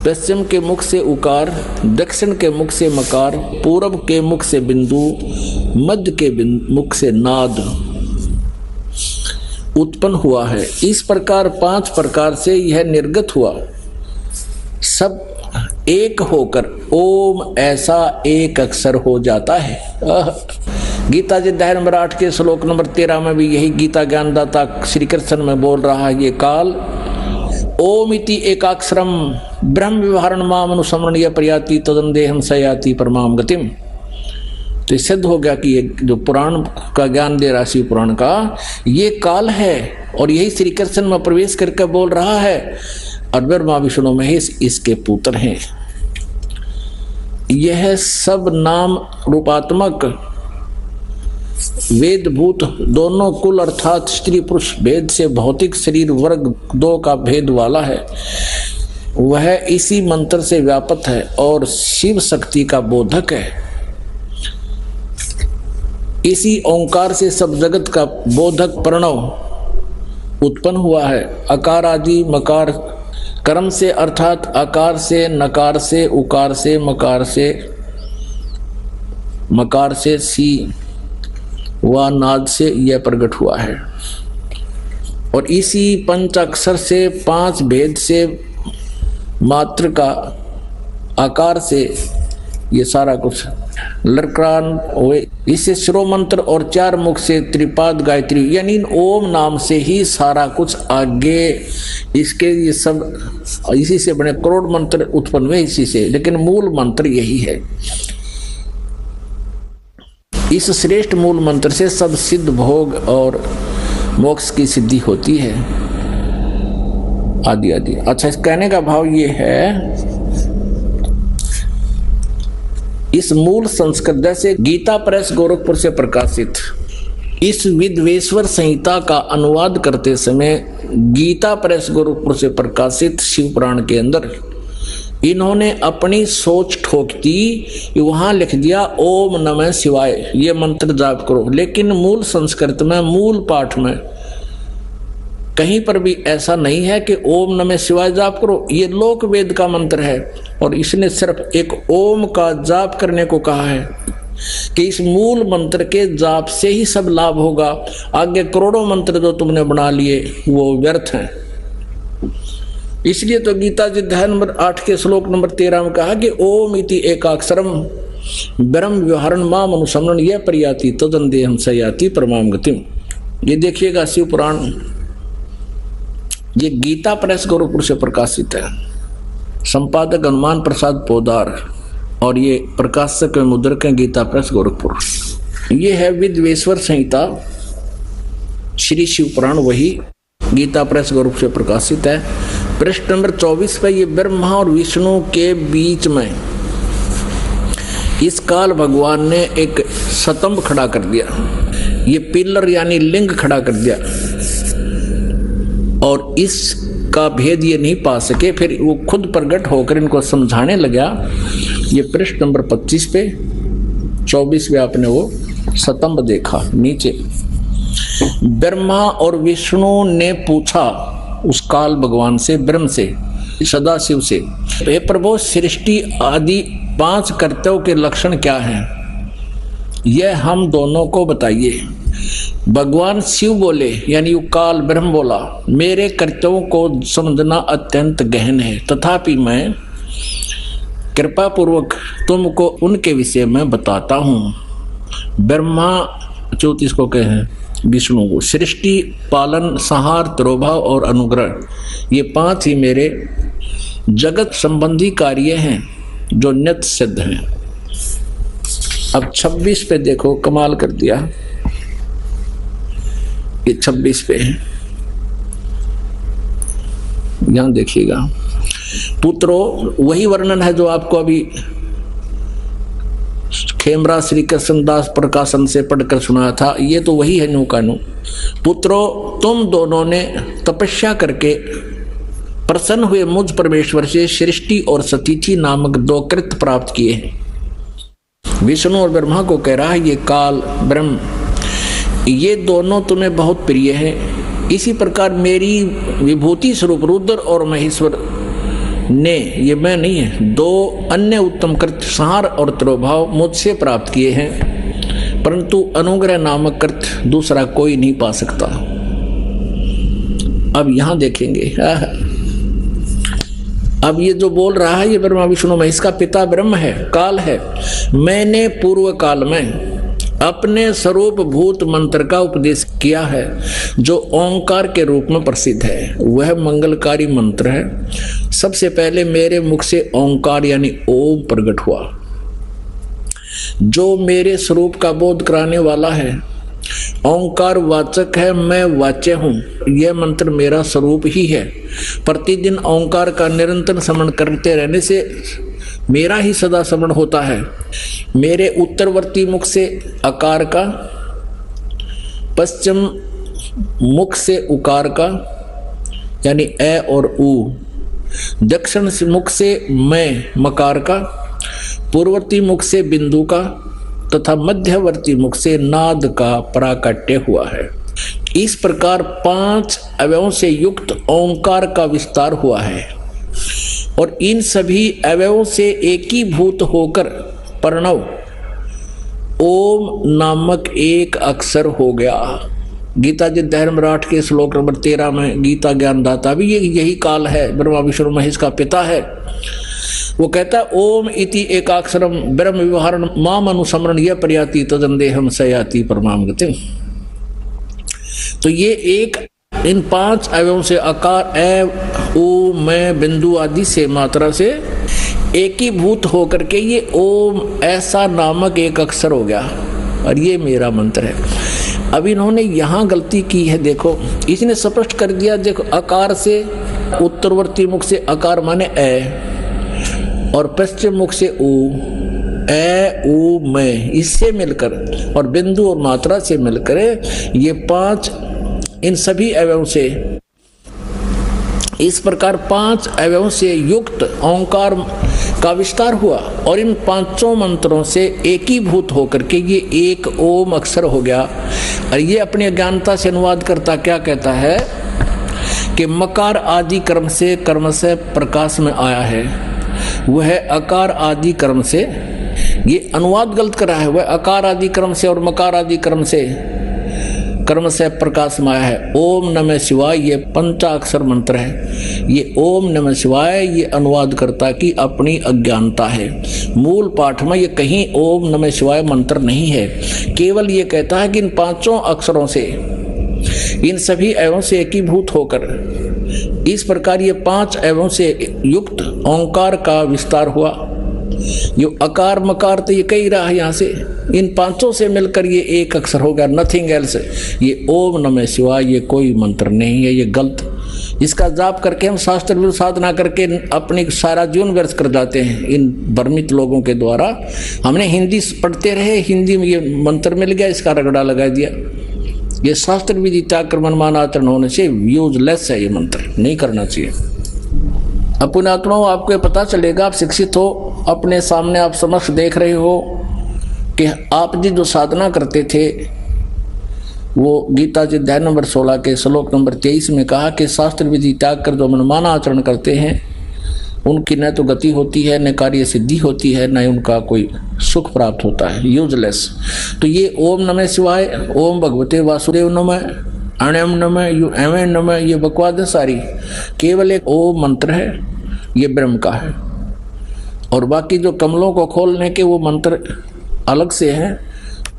पश्चिम के मुख से उकार, दक्षिण के मुख से मकार, पूरब के मुख से बिंदु, मध्य के मुख से नाद उत्पन्न हुआ है। इस प्रकार 5 प्रकार से यह निर्गत हुआ, सब एक होकर ओम ऐसा एक अक्षर हो जाता है। गीता जी अध्याय नंबर 8 के श्लोक नंबर 13 में भी यही गीता ज्ञानदाता श्री कृष्ण में बोल रहा है, ये काल ओम इति एकाक्षरम ब्रह्म व्यवहारण माम अनुसमरणीय प्रयाति तदंदेहम सयाति परमाम गतिम। तो सिद्ध हो गया कि ये जो पुराण का ज्ञान दे रहा शिव पुराण का ये काल है और यही श्री कृष्ण में प्रवेश करके बोल रहा है और ब्रह्मा विष्णु महेश इसके पुत्र हैं। यह सब नाम रूपात्मक वेद भूत दोनों कुल अर्थात स्त्री पुरुष भेद से भौतिक शरीर वर्ग 2 का भेद वाला है, वह इसी मंत्र से व्यापक है और शिव शक्ति का बोधक है। इसी ओंकार से सब जगत का बोधक प्रणव उत्पन्न हुआ है। अकार आदि मकार कर्म से अर्थात आकार से, नकार से, उकार से, मकार से सी व नाद से यह प्रकट हुआ है। और इसी पंचाक्षर से 5 भेद से मात्र का आकार से ये सारा कुछ लड़कान हुए। इसे श्रो मंत्र और 4 मुख से त्रिपाद गायत्री यानी ओम नाम से ही सारा कुछ आगे इसके ये सब इसी से बने करोड़ मंत्र उत्पन्न हुए इसी से, लेकिन मूल मंत्र यही है। इस श्रेष्ठ मूल मंत्र से सब सिद्ध भोग और मोक्ष की सिद्धि होती है आदि आदि। अच्छा, इस कहने का भाव ये है, इस मूल संस्कृत जैसे गीता प्रेस गोरखपुर से प्रकाशित इस विद्वेश्वर संहिता का अनुवाद करते समय गीता प्रेस गोरखपुर से प्रकाशित शिव पुराण के अंदर इन्होंने अपनी सोच ठोक दी, वहां लिख दिया ओम नमः शिवाय ये मंत्र जाप करो, लेकिन मूल संस्कृत में मूल पाठ में कहीं पर भी ऐसा नहीं है कि ओम नमः शिवाय जाप करो। ये लोक वेद का मंत्र है और इसने सिर्फ एक ओम का जाप करने को कहा है कि इस मूल मंत्र के जाप से ही सब लाभ होगा, आगे करोड़ों मंत्र जो तुमने बना लिए वो व्यर्थ हैं। इसलिए तो गीता जी अध्याय नंबर 8 के श्लोक नंबर 13 में कहा कि ओम इति एकाक्षरम ब्रह्म व्यवहारण माम अनुसमरण यह प्रयाति तदंदेहम सयाति परमाम गतिम। ये देखिएगा शिव पुराण, ये गीता प्रेस गोरखपुर से प्रकाशित है, संपादक हनुमान प्रसाद पोदार और ये प्रकाशक मुद्रक है गीता प्रेस गोरखपुर। ये है विद्वेश्वर संहिता श्री शिव पुराण, वही गीता प्रेस गोरखपुर से प्रकाशित है। पृष्ठ नंबर 24 पे ये ब्रह्मा और विष्णु के बीच में इस काल भगवान ने एक स्तंभ खड़ा कर दिया, ये पिलर यानी लिंग खड़ा कर दिया और इसका भेद ये नहीं पा सके, फिर वो खुद प्रकट होकर इनको समझाने लगा। ये पृष्ठ नंबर 25 पे 24 में आपने वो स्तंभ देखा नीचे। ब्रह्मा और विष्णु ने पूछा उस काल भगवान से, ब्रह्म से, सदाशिव से, हे प्रभु सृष्टि आदि 5 कर्तव्यों के लक्षण क्या हैं, यह हम दोनों को बताइए। भगवान शिव बोले यानी काल ब्रह्म बोला, मेरे कर्तव्यों को समझना अत्यंत गहन है, तथापि मैं कृपा पूर्वक तुमको उनके विषय में बताता हूँ। ब्रह्मा 34 को कहे विष्णु को सृष्टि पालन संहार तिरोभाव और अनुग्रह ये 5 ही मेरे जगत संबंधी कार्य हैं जो नित्य सिद्ध हैं। अब 26 पे देखो कमाल कर दिया, ये 26 पे है, यहां देखिएगा पुत्रो, वही वर्णन है जो आपको अभी खेमरा श्री कृष्णदास प्रकाशन से पढ़कर सुनाया था, ये तो वही है नु का नु। पुत्रो, तुम दोनों ने तपस्या करके प्रसन्न हुए मुझ परमेश्वर से सृष्टि और सतीथि नामक 2 कृत्य प्राप्त किए हैं। विष्णु और ब्रह्मा को कह रहा है ये काल ब्रह्म ये दोनों तुम्हें बहुत प्रिय हैं। इसी प्रकार मेरी विभूति स्वरूप रुद्र और महेश्वर ने, ये मैं नहीं है, 2 अन्य उत्तम कृत्य संहार और तिरोभाव मुझसे प्राप्त किए हैं, परंतु अनुग्रह नामक कृत्य दूसरा कोई नहीं पा सकता। अब यहां देखेंगे, अब ये जो बोल रहा है ये ब्रह्मा विष्णु महेश का पिता ब्रह्म है, काल है। मैंने पूर्व काल में अपने स्वरूप भूत मंत्र का उपदेश किया है, जो ओंकार के रूप में प्रसिद्ध है। वह मंगलकारी मंत्र है। सबसे पहले मेरे मुख से ओंकार यानी ओम प्रकट हुआ, जो मेरे स्वरूप का बोध कराने वाला है। ओंकार वाचक है, मैं वाच्य हूँ। यह मंत्र मेरा स्वरूप ही है। प्रतिदिन ओंकार का निरंतर स्मरण करते रहने से मेरा ही सदा स्मरण होता है। मेरे उत्तरवर्ती मुख से अकार का, पश्चिम मुख से उकार का यानी ए और ऊ, दक्षिण मुख से मैं मकार का, पूर्ववर्ती मुख से बिंदु का तथा मध्यवर्ती मुख से नाद का प्राकट्य हुआ है। इस प्रकार 5 अवयवों से युक्त ओंकार का विस्तार हुआ है और इन सभी अवयवों से एकीभूत होकर प्रणव ओम नामक एक अक्षर हो गया। गीता जी धर्मराठ के श्लोक नंबर 13 में गीता ज्ञानदाता भी यही काल है, ब्रह्मा विष्णु महेश का पिता है। वो कहता है ओम इति एकाक्षरम ब्रह्म विवहारण माम अनुसमरण यह प्रयाति तदंदेहम सयाति परमाम गतिम। तो ये एक इन 5 अवयवों से अकार ए ऊ मैं बिंदु आदि से मात्रा से एकीभूत होकर के ये ओम ऐसा नामक एक अक्षर हो गया और ये मेरा मंत्र है। अब इन्होंने यहाँ गलती की है, देखो इसने स्पष्ट कर दिया। देखो अकार से उत्तरवर्ती मुख से अकार माने ए और पश्चिम मुख से ऊ, ए ऊ मैं, इससे मिलकर और बिंदु और मात्रा से मिलकर ये 5 इन सभी अवयवों से, इस प्रकार 5 अवयवों से युक्त ओंकार का विस्तार हुआ और इन 5 मंत्रों से एकीभूत होकर के ये एक ओम अक्षर हो गया। और ये अपनी अज्ञानता से अनुवाद करता क्या कहता है कि मकार आदि कर्म से प्रकाश में आया है, वह अकार आदि कर्म से, ये अनुवाद गलत करा है, वह अकार आदि कर्म से और मकार आदि कर्म से प्रकाश में आया है। ओम नमः शिवाय ये पंचाक्षर मंत्र है। ये ओम नमः शिवाय ये अनुवाद करता कि अपनी अज्ञानता है। मूल पाठ में ये कहीं ओम नमः शिवाय मंत्र नहीं है, केवल ये कहता है कि इन 5 अक्षरों से, इन सभी अवयवों से एकीभूत होकर इस प्रकार ये 5 अवयवों से युक्त ओंकार का विस्तार हुआ। ये अकार मकार तो ये कही रहा है, यहाँ से इन 5 से मिलकर ये एक अक्षर हो गया, नथिंग एल्स। ये ओम नमः शिवाय ये कोई मंत्र नहीं है, ये गलत। इसका जाप करके हम शास्त्र विरुद्ध साधना करके अपनी सारा जीवन व्यर्थ कर जाते हैं इन भ्रमित लोगों के द्वारा। हमने हिंदी पढ़ते रहे, हिंदी में ये मंत्र मिल गया, इसका रगड़ा लगा दिया। ये शास्त्र विधि त्याग कर मनमान आचरण होने से यूजलेस है, ये मंत्र नहीं करना चाहिए। अपने आत्माओं आपको पता चलेगा, आप शिक्षित हो, अपने सामने आप समक्ष देख रहे हो कि आप जी जो साधना करते थे वो गीता जी अध्याय नंबर 16 के श्लोक नंबर 23 में कहा कि शास्त्र विधि त्याग कर जो मनमाना आचरण करते हैं उनकी न तो गति होती है, न कार्य सिद्धि होती है, न उनका कोई सुख प्राप्त होता है, यूजलेस। तो ये ओम नमः शिवाय, ओम भगवते वासुदेव नमः, अण्यम नमः, यू एवं नमः, ये बकवाद है सारी। केवल एक ओम मंत्र है, ये ब्रह्म का है। और बाकी जो कमलों को खोलने के वो मंत्र अलग से हैं,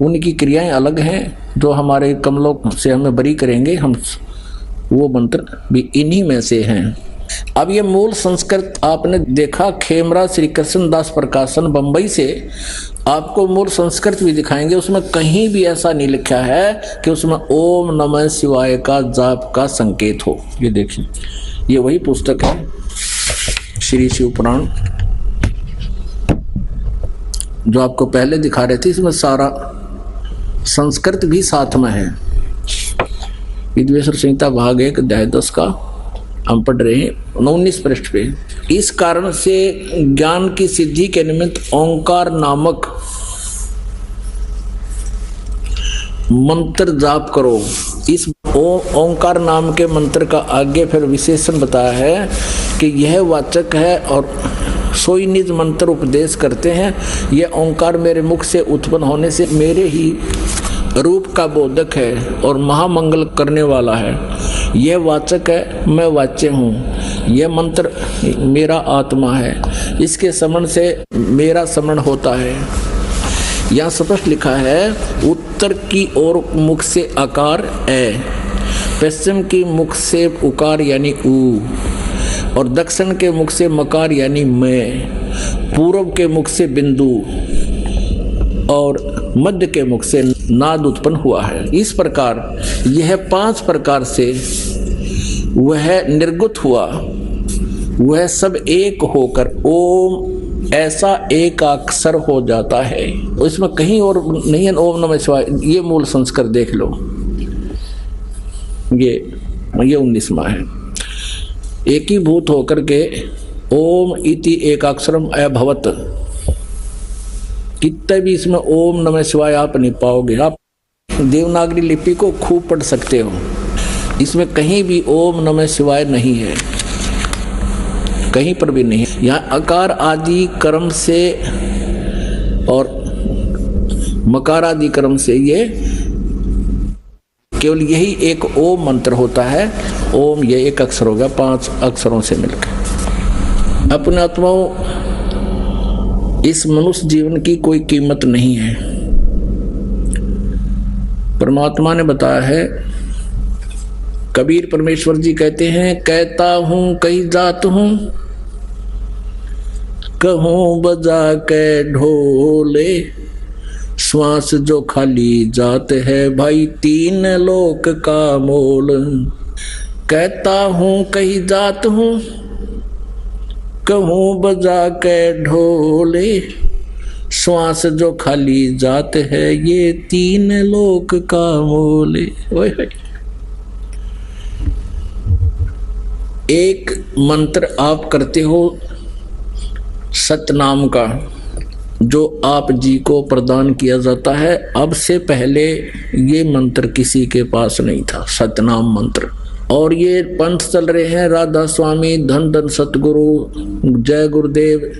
उनकी क्रियाएं अलग हैं, जो हमारे कमलों से हमें बरी करेंगे, हम वो मंत्र भी इन्हीं में से हैं। अब ये मूल संस्कृत आपने देखा, खेमरा श्री कृष्ण दास प्रकाशन बंबई से आपको मूल संस्कृत भी दिखाएंगे, उसमें कहीं भी ऐसा नहीं लिखा है कि उसमें ओम नमः शिवाय का जाप का संकेत हो। ये देखिए, ये वही पुस्तक है श्री शिव पुराण जो आपको पहले दिखा रहे थे, इसमें सारा संस्कृत भी साथ में है। विद्वेश्वर संहिता भाग 1 अध्याय 10 का हम पढ़ रहे हैं 19 पृष्ठ पे। इस कारण से ज्ञान की सिद्धि के निमित्त ओंकार नामक मंत्र जाप करो। इस ओंकार नाम के मंत्र का आगे फिर विशेषण बताया है कि यह वाचक है और सोई निज मंत्र उपदेश करते हैं। यह ओंकार मेरे मुख से उत्पन्न होने से मेरे ही रूप का बोधक है और महामंगल करने वाला है। यह वाचक है, मैं वाच्य हूँ। यह मंत्र मेरा आत्मा है, इसके स्मरण से मेरा स्मरण होता है। यहाँ स्पष्ट लिखा है, उत्तर की ओर मुख से आकार ए, पश्चिम की मुख से उकार यानी ऊ, और दक्षिण के मुख से मकार यानी मैं, पूर्व के मुख से बिंदु और मध्य के मुख से नाद उत्पन्न हुआ है। इस प्रकार यह 5 प्रकार से वह निर्गुत हुआ, वह सब एक होकर ओम ऐसा एक अक्षर हो जाता है। इसमें कहीं और नहीं है ओम नमः शिवाय। ये मूल संस्कार देख लो, ये 19वां है। एकीभूत होकर के ओम इति एक अक्षरम अभवत, कितने भी इसमें ओम नमः शिवाय आप नहीं पाओगे। आप देवनागरी लिपि को खूब पढ़ सकते हो, इसमें कहीं भी ओम नमः शिवाय नहीं है, कहीं पर भी नहीं है। यहाँ अकार आदि कर्म से और मकार आदि कर्म से ये केवल यही एक ओम मंत्र होता है। ओम ये एक अक्षर होगा 5 अक्षरों से मिलकर। अपने आत्माओं, इस मनुष्य जीवन की कोई कीमत नहीं है। परमात्मा ने बताया है, कबीर परमेश्वर जी कहते हैं, कहता हूं कहीं जात हूं, कहूं बजा के ढोले, श्वास जो खाली जात है भाई 3 लोक का मोल। कहता हूं कहीं जात हूं, कहूं बजा के ढोले, श्वास जो खाली जात है ये 3 लोक का मोले। एक मंत्र आप करते हो सतनाम का, जो आप जी को प्रदान किया जाता है। अब से पहले ये मंत्र किसी के पास नहीं था, सतनाम मंत्र। और ये पंथ चल रहे हैं, राधा स्वामी, धन धन सतगुरु, जय गुरुदेव,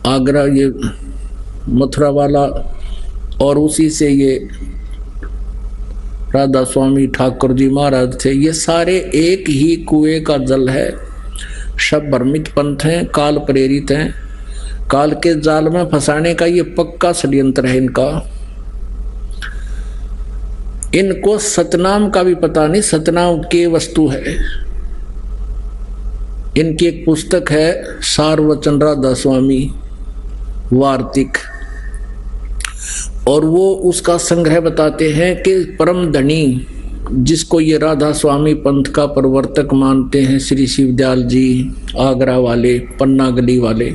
आगरा ये मथुरा वाला, और उसी से ये राधा स्वामी ठाकुर जी महाराज थे। ये सारे एक ही कुएं का जल है, सब भ्रमित पंथ हैं, काल प्रेरित हैं। काल के जाल में फंसाने का ये पक्का षड्यंत्र है इनका। इनको सतनाम का भी पता नहीं, सतनाम की वस्तु है। इनकी एक पुस्तक है सारवचन राधा स्वामी वार्तिक, और वो उसका संग्रह बताते हैं कि परम धनी जिसको ये राधा स्वामी पंथ का प्रवर्तक मानते हैं, श्री शिवदयाल जी आगरा वाले, पन्ना गली वाले,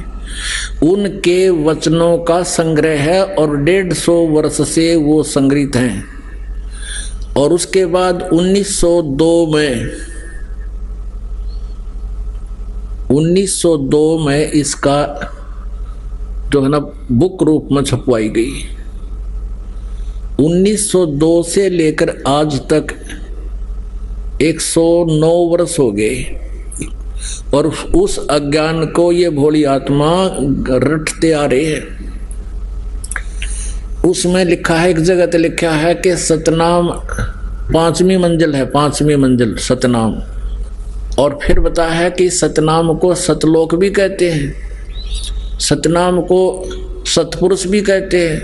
उनके वचनों का संग्रह है और 150 वर्ष से वो संग्रहित हैं। और उसके बाद 1902 में इसका जो है ना बुक रूप में छपवाई गई। 1902 से लेकर आज तक 109 वर्ष हो गए, और उस अज्ञान को ये भोली आत्मा रटते आ रहे हैं। उसमें लिखा है, एक जगह तो लिखा है कि सतनाम 5वीं मंजिल है, 5वीं मंजिल सतनाम। और फिर बताया है कि सतनाम को सतलोक भी कहते हैं, सतनाम को सतपुरुष भी कहते हैं,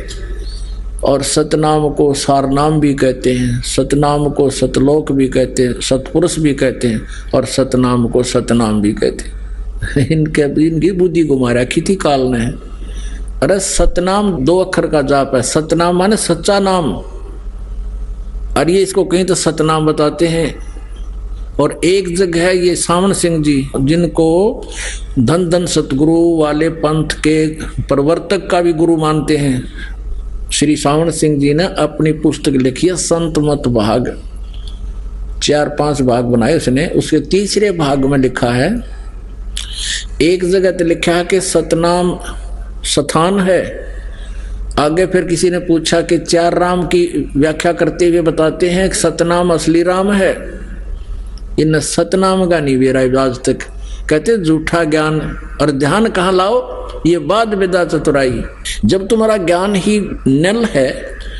और सतनाम को सारनाम भी कहते हैं, सतनाम को सतलोक भी कहते हैं, सतपुरुष भी कहते हैं, और सतनाम को सतनाम भी कहते हैं। इनकी बुद्धि घुमा रखी थी काल ने। अरे सतनाम 2 अक्षर का जाप है, सतनाम माने सच्चा नाम, और ये इसको कहीं तो सतनाम बताते हैं। और एक जगह है ये सावन सिंह जी, जिनको धन धन सतगुरु वाले पंथ के प्रवर्तक का भी गुरु मानते हैं, श्री सावन सिंह जी ने अपनी पुस्तक लिखी है संत मत भाग, 4-5 भाग बनाए उसने। उसके 3रे भाग में लिखा है, एक जगह तो लिखा है कि सतनाम स्थान है, आगे फिर किसी ने पूछा कि चार राम की व्याख्या करते हुए बताते हैं कि सतनाम असली राम है, इन सतनाम का नहीं वेरा आज तक। कहते झूठा ज्ञान और ध्यान कहाँ लाओ, ये बात विदा चतुराई। जब तुम्हारा ज्ञान ही नल है,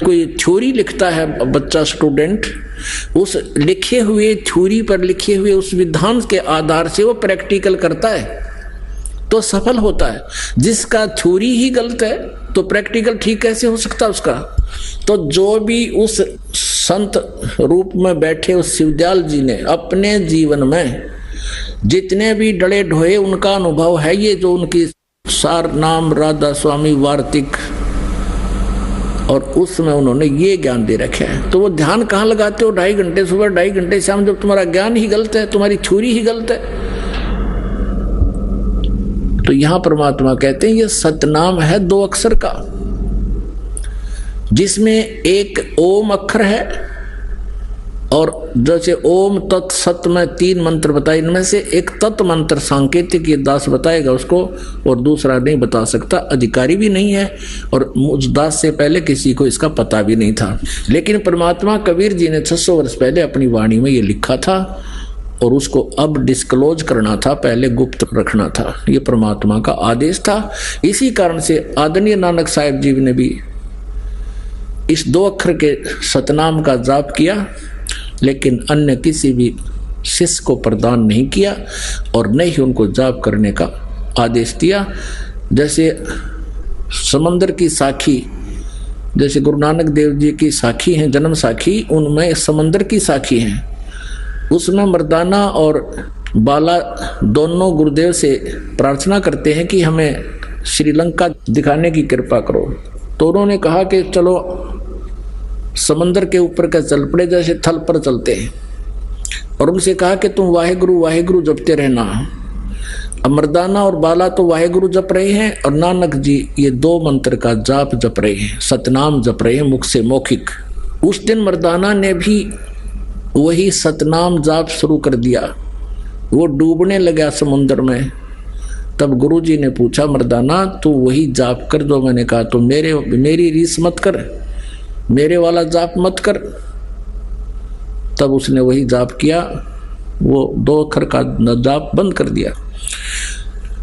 कोई थ्योरी लिखता है बच्चा स्टूडेंट, उस लिखे हुए थ्योरी पर लिखे हुए उस विधान के आधार से वो प्रैक्टिकल करता है तो सफल होता है। जिसका थ्योरी ही गलत है तो प्रैक्टिकल ठीक कैसे हो सकता उसका। तो जो भी उस संत रूप में बैठे उस शिवदयाल जी ने अपने जीवन में जितने भी डले ढोए उनका अनुभव है, ये जो उनकी सार नाम राधा स्वामी वार्तिक, और उसमें उन्होंने ये ज्ञान दे रखे है। तो वो ध्यान कहाँ लगाते हो, 2.5 घंटे सुबह 2.5 घंटे शाम, जब तुम्हारा ज्ञान ही गलत है, तुम्हारी थ्योरी ही गलत है। तो यहां परमात्मा कहते हैं ये सतनाम है 2 अक्षर का, जिसमें एक ओम अक्षर है, और जैसे ओम तत् सत में 3 मंत्र बताए, इनमें से एक तत् मंत्र सांकेतिक ये दास बताएगा उसको, और दूसरा नहीं बता सकता, अधिकारी भी नहीं है, और उस दास से पहले किसी को इसका पता भी नहीं था। लेकिन परमात्मा कबीर जी ने 600 वर्ष पहले अपनी वाणी में ये लिखा था, और उसको अब डिस्क्लोज करना था, पहले गुप्त रखना था। ये परमात्मा का आदेश था। इसी कारण से आदरणीय नानक साहिब जी ने भी इस 2 अक्षर के सतनाम का जाप किया, लेकिन अन्य किसी भी शिष्य को प्रदान नहीं किया, और न ही उनको जाप करने का आदेश दिया। जैसे समंदर की साखी, जैसे गुरु नानक देव जी की साखी हैं, जन्म साखी, उनमें समंदर की साखी हैं। उसमें मर्दाना और बाला दोनों गुरुदेव से प्रार्थना करते हैं कि हमें श्रीलंका दिखाने की कृपा करो। तो उन्होंने कहा कि चलो समंदर के ऊपर का चल पड़े, जैसे थल पर चलते हैं, और उनसे कहा कि तुम वाहेगुरु वाहेगुरु जपते रहना। अब मर्दाना और बाला तो वाहेगुरु जप रहे हैं, और नानक जी ये 2 मंत्र का जाप जप रहे हैं, सतनाम जप रहे हैं मुख से मौखिक। उस दिन मर्दाना ने भी वही सतनाम जाप शुरू कर दिया। वो डूबने लगा समुद्र में। तब गुरुजी ने पूछा, मर्दाना तू वही जाप कर जो मैंने कहा। तो मेरी रीस मत कर, मेरे वाला जाप मत कर। तब उसने वही जाप किया, वो 2 अक्षर का जाप बंद कर दिया।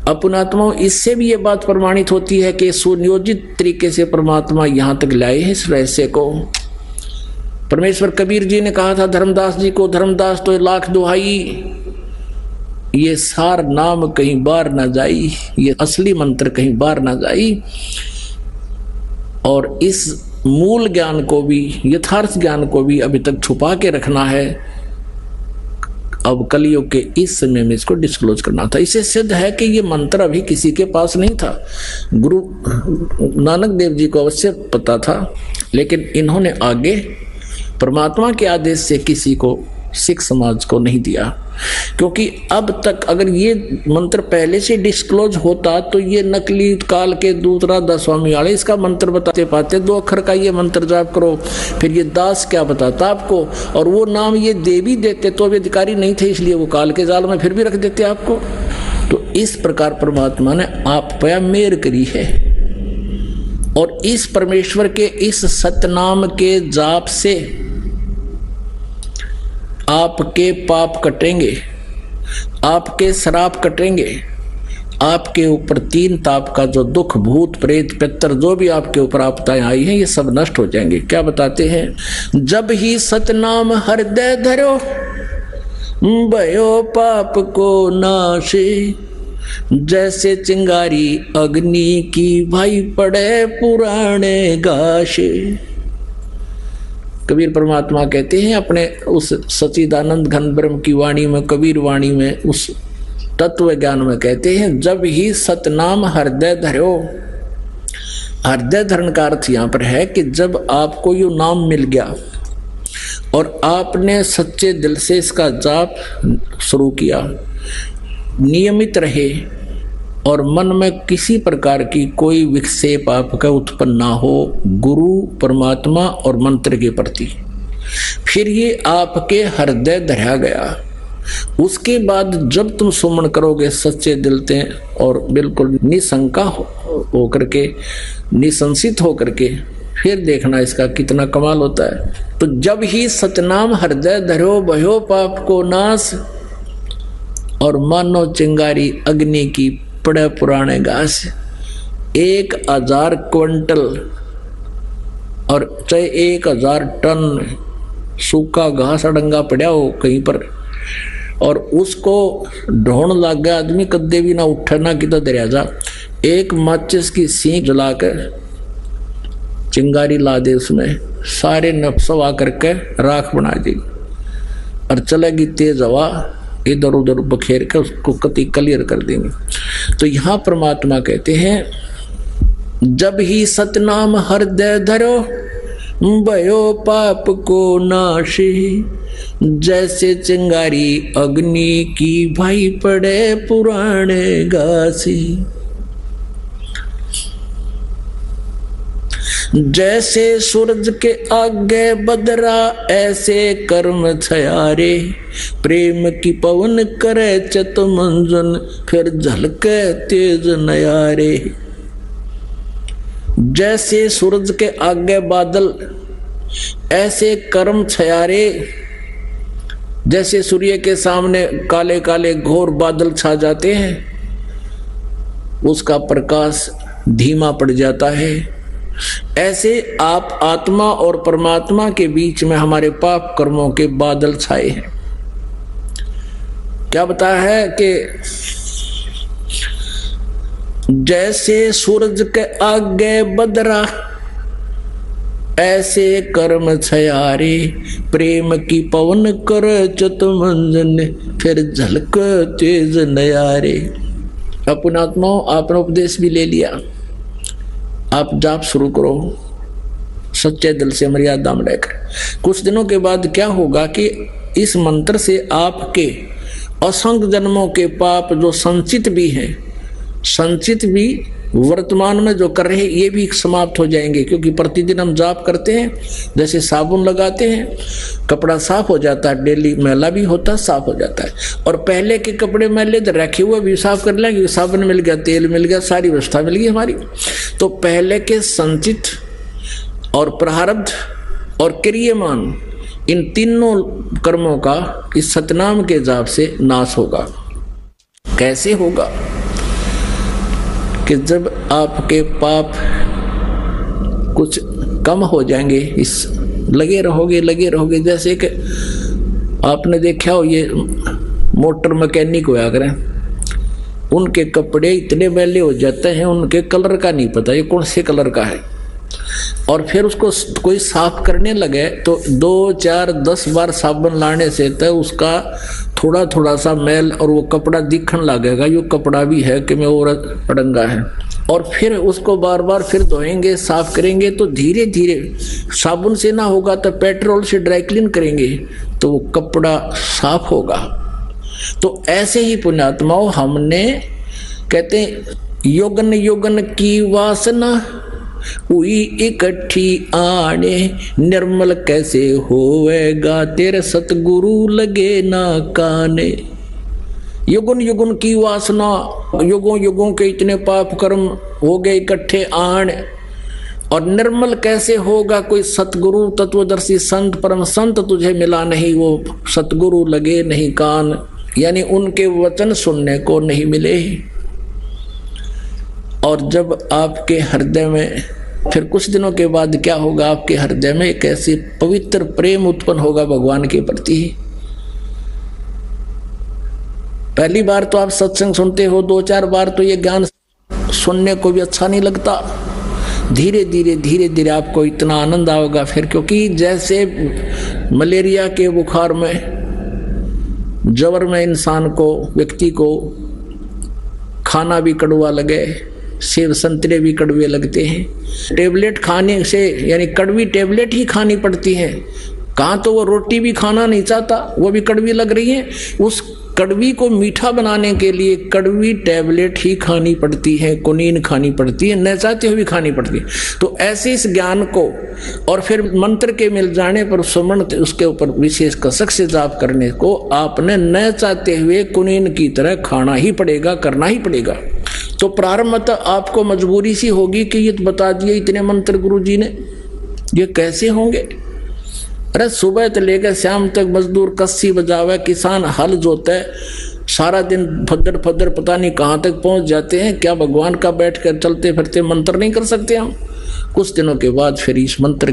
अपनात्मा इससे भी ये बात प्रमाणित होती है कि सुनियोजित तरीके से परमात्मा यहाँ तक लाए हैं इस रहस्य को। परमेश्वर कबीर जी ने कहा था धर्मदास जी को, धर्मदास तो 1,00,000 दुहाई, ये सार नाम कहीं बार ना जाई, ये असली मंत्र कहीं बार ना जाई। और इस मूल ज्ञान को भी, यथार्थ ज्ञान को भी अभी तक छुपा के रखना है। अब कलयुग के इस समय में इसको डिस्क्लोज करना था। इससे सिद्ध है कि ये मंत्र अभी किसी के पास नहीं था। गुरु नानक देव जी को अवश्य पता था, लेकिन इन्होंने आगे परमात्मा के आदेश से किसी को, सिख समाज को नहीं दिया। क्योंकि अब तक अगर ये मंत्र पहले से डिस्क्लोज होता तो ये नकली काल के दूसरा दस्वामी वाले इसका मंत्र बताते पाते, 2 अक्षर का ये मंत्र जाप करो, फिर ये दास क्या बताता आपको, और वो नाम ये देवी देते तो भी अधिकारी नहीं थे, इसलिए वो काल के जाल में फिर भी रख देते आपको। तो इस प्रकार परमात्मा ने आप पे मेहर करी है, और इस परमेश्वर के इस सतनाम के जाप से आपके पाप कटेंगे, आपके श्राप कटेंगे, आपके ऊपर 3 ताप का जो दुख, भूत प्रेत पितर जो भी आपके ऊपर आपदाएं आई हैं, ये सब नष्ट हो जाएंगे। क्या बताते हैं, जब ही सतनाम हृदय धरो भयो पाप को नाशे, जैसे चिंगारी अग्नि की भाई पड़े पुराने गाशे। कबीर परमात्मा कहते हैं अपने उस सच्चिदानंद घन ब्रह्म की वाणी में, कबीर वाणी में, उस तत्व ज्ञान में कहते हैं, जब ही सतनाम हृदय धरो। हृदय धरण का अर्थ यहाँ पर है कि जब आपको ये नाम मिल गया और आपने सच्चे दिल से इसका जाप शुरू किया, नियमित रहे, और मन में किसी प्रकार की कोई विक्षेप आपका उत्पन्न ना हो गुरु, परमात्मा और मंत्र के प्रति, फिर ये आपके हृदय धरा गया। उसके बाद जब तुम सुमन करोगे सच्चे दिल से और बिल्कुल निशंका होकर के, निसंसित होकर के फिर देखना इसका कितना कमाल होता है। तो जब ही सतनाम हृदय धरो भयो पाप को नाश, और मानो चिंगारी अग्नि की पड़े पुराने घास। 1000 क्विंटल और चाहे 1000 टन सूखा घास अडंगा पड़ा हो कहीं पर, और उसको ढोण लग गया आदमी, कद्दे भी ना उठे ना किधर दरिया जा, एक माचिस की सीख जलाकर चिंगारी ला दे, उसमें सारे नफसवा करके राख बना देगी और चलेगी तेज हवा, इधर उधर बखेर कर उसको कति क्लियर कर देंगे। तो यहाँ परमात्मा कहते हैं जब ही सतनाम हृदय धरो भयो पाप को नाशी, जैसे चिंगारी अग्नि की भाई पड़े पुराने घासी। जैसे सूरज के आगे बदरा ऐसे कर्म छयारे, प्रेम की पवन करे चतमंजन फिर झलके तेज नयारे। जैसे सूरज के आगे बादल ऐसे कर्म छयारे, जैसे सूर्य के सामने काले काले घोर बादल छा जाते हैं, उसका प्रकाश धीमा पड़ जाता है, ऐसे आप आत्मा और परमात्मा के बीच में हमारे पाप कर्मों के बादल छाए हैं। क्या बताया है कि जैसे सूरज के आगे बदरा ऐसे कर्म छयारे, प्रेम की पवन कर चतमंजन फिर झलक तेज नयारे। अपन आत्माओं, आपने उपदेश भी ले लिया, आप जाप शुरू करो सच्चे दिल से मर्यादा में रहकर। कुछ दिनों के बाद क्या होगा कि इस मंत्र से आपके असंख्य जन्मों के पाप जो संचित भी हैं, संचित भी वर्तमान में जो कर रहे हैं, ये भी समाप्त हो जाएंगे। क्योंकि प्रतिदिन हम जाप करते हैं, जैसे साबुन लगाते हैं कपड़ा साफ हो जाता है, डेली मैला भी होता है, साफ हो जाता है। और पहले के कपड़े मैले तो रखे हुए भी साफ कर लेंगे, साबुन मिल गया, तेल मिल गया, सारी व्यवस्था मिल गई हमारी। तो पहले के संचित और प्रारब्ध और क्रियमान, इन तीनों कर्मों का इस सतनाम के जाप से नाश होगा। कैसे होगा? कि जब आपके पाप कुछ कम हो जाएंगे, इस लगे रहोगे। जैसे कि आपने देखा हो ये मोटर मैकेनिक होया करें, उनके कपड़े इतने मैले हो जाते हैं, उनके कलर का नहीं पता ये कौन से कलर का है, और फिर उसको कोई साफ करने लगे तो 2, 4, 10 बार साबुन लाने से तो उसका थोड़ा थोड़ा सा मैल और वो कपड़ा दिखने लगेगा, ये कपड़ा भी है कि मैं और अड़ंगा है। और फिर उसको बार बार फिर धोएंगे, साफ करेंगे, तो धीरे धीरे साबुन से ना होगा तो पेट्रोल से ड्राई क्लीन करेंगे तो वो कपड़ा साफ होगा। तो ऐसे ही पुण्यात्माओं, हमने कहते योगन योगन की वासना हुई इकट्ठी आने, निर्मल कैसे होवेगा तेरे सतगुरु लगे ना काने। युगन युगन की वासना, युगों युगों के इतने पाप कर्म हो गए इकट्ठे आन, और निर्मल कैसे होगा कोई सतगुरु तत्वदर्शी संत परम संत तुझे मिला नहीं, वो सतगुरु लगे नहीं कान, यानी उनके वचन सुनने को नहीं मिले। और जब आपके हृदय में फिर कुछ दिनों के बाद क्या होगा, आपके हृदय में एक ऐसी पवित्र प्रेम उत्पन्न होगा भगवान के प्रति। पहली बार तो आप सत्संग सुनते हो, 2-4 बार तो ये ज्ञान सुनने को भी अच्छा नहीं लगता। धीरे धीरे आपको इतना आनंद आएगा फिर, क्योंकि जैसे मलेरिया के बुखार में, जबर में इंसान को, व्यक्ति को खाना भी कड़वा लगे, सेब संतरे भी कड़वे लगते हैं, टेबलेट खाने से, यानी कड़वी टेबलेट ही खानी पड़ती है। कहाँ तो वो रोटी भी खाना नहीं चाहता, वो भी कड़वी लग रही है, उस कड़वी को मीठा बनाने के लिए कड़वी टेबलेट ही खानी पड़ती है, कुनीन खानी पड़ती है, न चाहते हुए भी खानी पड़ती है। तो ऐसे इस ज्ञान को और फिर मंत्र के मिल जाने पर सुमन उसके ऊपर विशेष कसक से जाप करने को आपने न चाहते हुए कुनीन की तरह खाना ही पड़ेगा, करना ही पड़ेगा। तो प्रारंभ में तो आपको मजबूरी सी होगी कि ये बता दिए इतने मंत्र गुरु जी ने, ये कैसे होंगे। अरे सुबह से लेकर शाम तक मजदूर कस्सी बजावे, किसान हल जोता है, सारा दिन फदर फदर पता नहीं कहाँ तक पहुंच जाते हैं। क्या भगवान का बैठ कर चलते फिरते मंत्र नहीं कर सकते हम? कुछ दिनों के बाद फिर इस मंत्र